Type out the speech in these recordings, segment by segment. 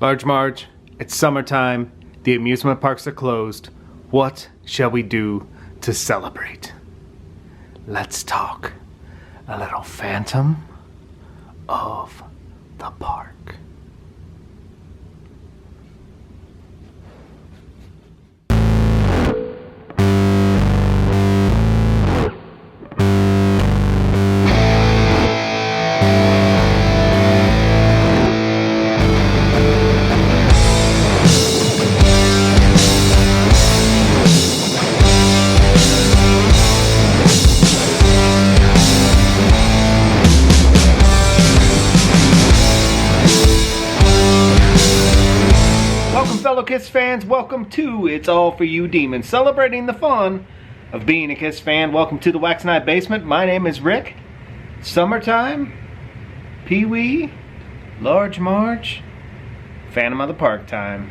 Large Marge, it's summertime. The amusement parks are closed. What shall we do to celebrate? Let's talk a little Phantom of the Park. Fellow Kiss fans, welcome to It's All For You Demons, celebrating the fun of being a Kiss fan. Welcome to the Wax Night Basement. My name is Rick. Summertime, Pee Wee, Large Marge, Phantom of the Park time.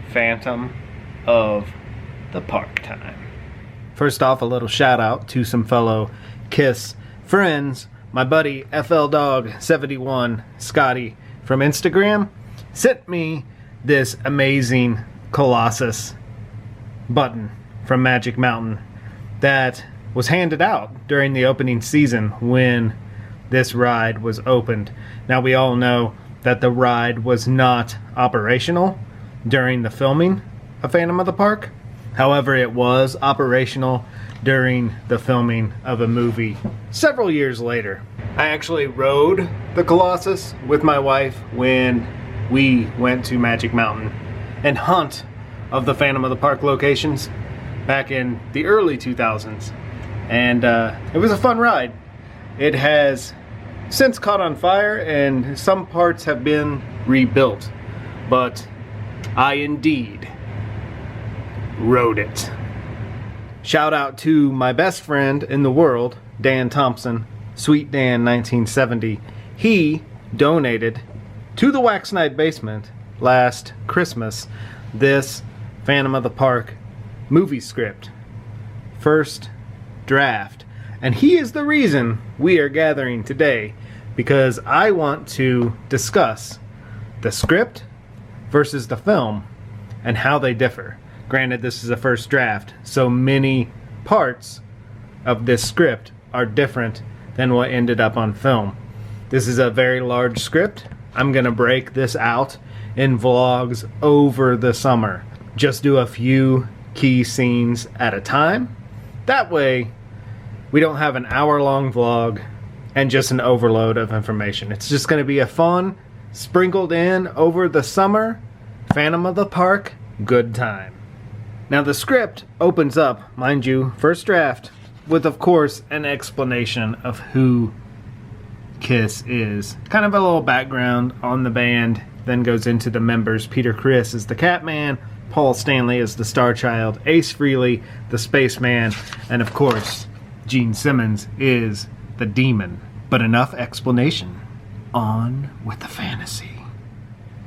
Phantom of the Park time. First off, a little shout out to some fellow Kiss friends. My buddy FL Dog 71 Scotty from Instagram sent me this amazing Colossus button from Magic Mountain that was handed out during the opening season when this ride was opened. Now, we all know that the ride was not operational during the filming of Phantom of the Park. However, it was operational during the filming of a movie several years later. I actually rode the Colossus with my wife when we went to Magic Mountain and hunt of the Phantom of the Park locations back in the early 2000s. And it was a fun ride. It has since caught on fire and some parts have been rebuilt. But I indeed rode it. Shout out to my best friend in the world, Dan Thompson, Sweet Dan 1970. He donated to the Wax Night Basement last Christmas this Phantom of the Park movie script, first draft, and he is the reason we are gathering today, because I want to discuss the script versus the film and how they differ. Granted, this is a first draft, so many parts of this script are different than what ended up on film. This is a very large script. I'm going to break this out in vlogs over the summer. Just do a few key scenes at a time. That way, we don't have an hour-long vlog and just an overload of information. It's just going to be a fun, sprinkled in over the summer, Phantom of the Park, good time. Now, the script opens up, mind you, first draft, with, of course, an explanation of who Kiss is. Kind of a little background on the band, then goes into the members. Peter Criss is the Catman, Paul Stanley is the Star Child, Ace Frehley, the Spaceman, and of course, Gene Simmons is the Demon. But enough explanation. On with the fantasy.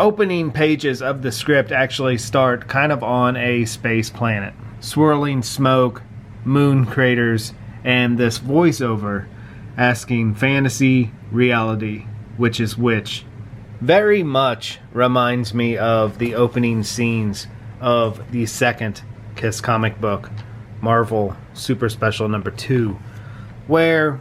Opening pages of the script actually start kind of on a space planet. Swirling smoke, moon craters, and this voiceover asking fantasy, reality, which is which. Very much reminds me of the opening scenes of the second Kiss comic book, Marvel Super Special number 2, where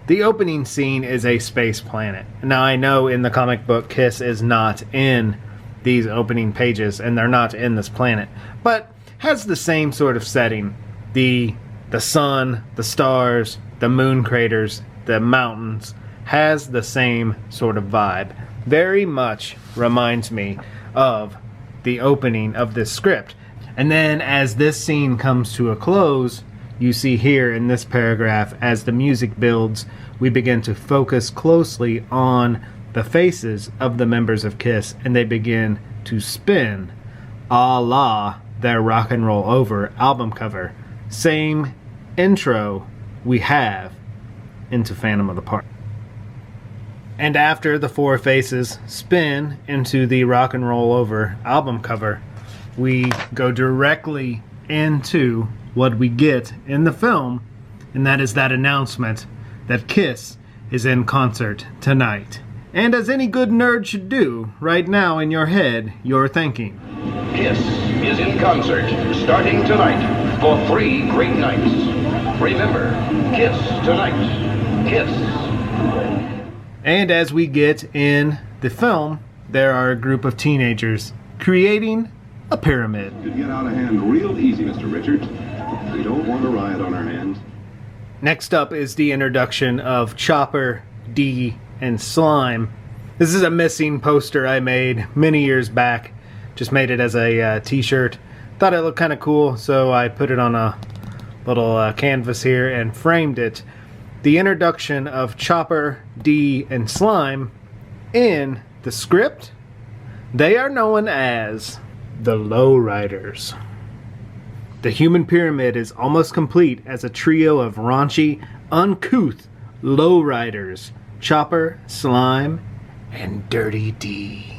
the opening scene is a space planet. Now, I know in the comic book Kiss is not in these opening pages and they're not in this planet, but has the same sort of setting. The sun, the stars, the moon craters, the mountains, has the same sort of vibe. Very much reminds me of the opening of this script. And then as this scene comes to a close, you see here in this paragraph, as the music builds, we begin to focus closely on the faces of the members of Kiss, and they begin to spin a la their Rock and Roll Over album cover. Same intro we have into Phantom of the Park. And after the four faces spin into the Rock and Roll Over album cover, we go directly into what we get in the film, and that is that announcement that Kiss is in concert tonight And as any good nerd should do, right now in your head, you're thinking, Kiss is in concert, starting tonight, for 3 great nights. Remember, Kiss tonight. Kiss. And as we get in the film, there are a group of teenagers creating a pyramid. Could get out of hand real easy, Mr. Richards. We don't want a riot on our hands. Next up is the introduction of Chopper, Dee, and Slime. This is a missing poster I made many years back. Just made it as a t-shirt. Thought it looked kind of cool, so I put it on a little canvas here and framed it. The introduction of Chopper, Dee, and Slime in the script, they are known as the Lowriders. The human pyramid is almost complete as a trio of raunchy, uncouth lowriders: Chopper, Slime, and Dirty D.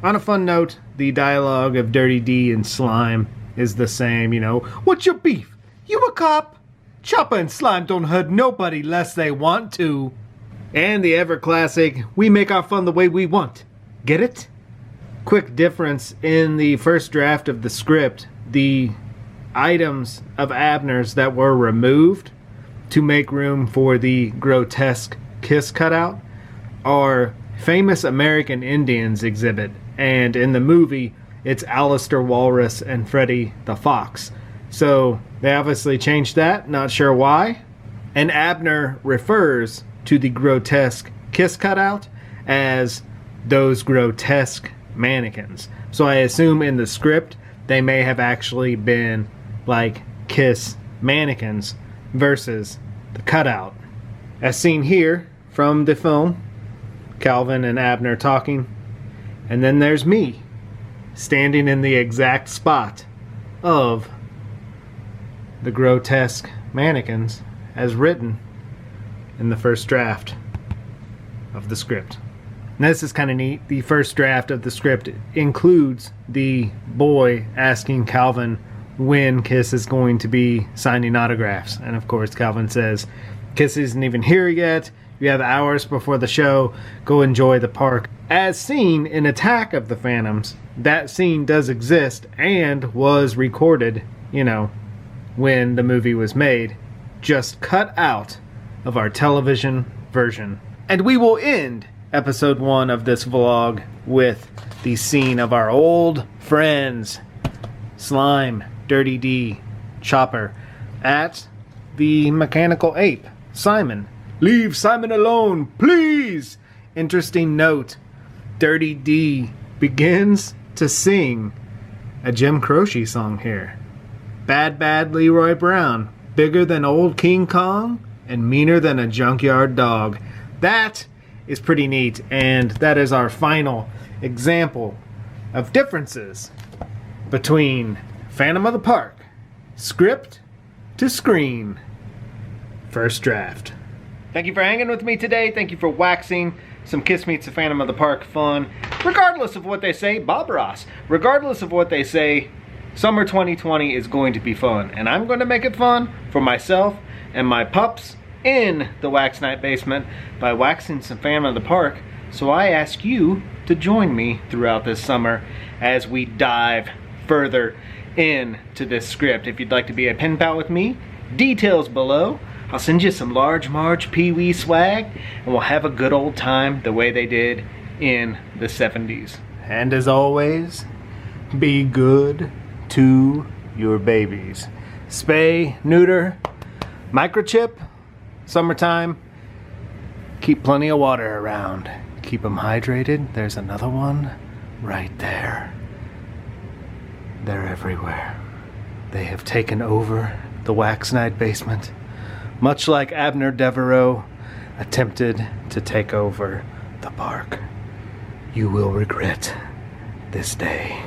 On a fun note, the dialogue of Dirty D and Slime is the same, What's your beef? You a cop? Chopper and Slime don't hurt nobody less they want to. And the ever classic, we make our fun the way we want. Get it? Quick difference in the first draft of the script, the items of Abner's that were removed to make room for the grotesque kiss cutout are famous American Indians exhibit, and in the movie it's Alistair Walrus and Freddy the Fox. So they obviously changed that, not sure why. And Abner refers to the grotesque kiss cutout as those grotesque mannequins. So I assume in the script they may have actually been like kiss mannequins versus the cutout. As seen here from the film, Calvin and Abner talking, and then there's me standing in the exact spot of the grotesque mannequins as written in the first draft of the script. Now this is kind of neat. The first draft of the script includes the boy asking Calvin when Kiss is going to be signing autographs. And of course Calvin says, Kiss isn't even here yet. You have hours before the show. Go enjoy the park. As seen in Attack of the Phantoms, that scene does exist and was recorded, when the movie was made, just cut out of our television version. And we will end episode 1 of this vlog with the scene of our old friends, Slime, Dirty D, Chopper, at the mechanical ape, Simon. Leave Simon alone, please! Interesting note, Dirty D begins to sing a Jim Croce song here. Bad, bad Leroy Brown, bigger than old King Kong and meaner than a junkyard dog. That is pretty neat, and that is our final example of differences between Phantom of the Park, script to screen, first draft. Thank you for hanging with me today. Thank you for waxing some Kiss Meets the Phantom of the Park fun. Regardless of what they say, Bob Ross, regardless of what they say, summer 2020 is going to be fun. And I'm going to make it fun for myself and my pups in the Wax Night basement by waxing some Phantom of the Park. So I ask you to join me throughout this summer as we dive further into this script. If you'd like to be a pen pal with me, details below. I'll send you some Large Marge Pee Wee swag, and we'll have a good old time the way they did in the 70s. And as always, be good to your babies. Spay, neuter, microchip, summertime. Keep plenty of water around. Keep them hydrated. There's another one right there. They're everywhere. They have taken over the Wax Night basement, much like Abner Devereaux attempted to take over the park. You will regret this day.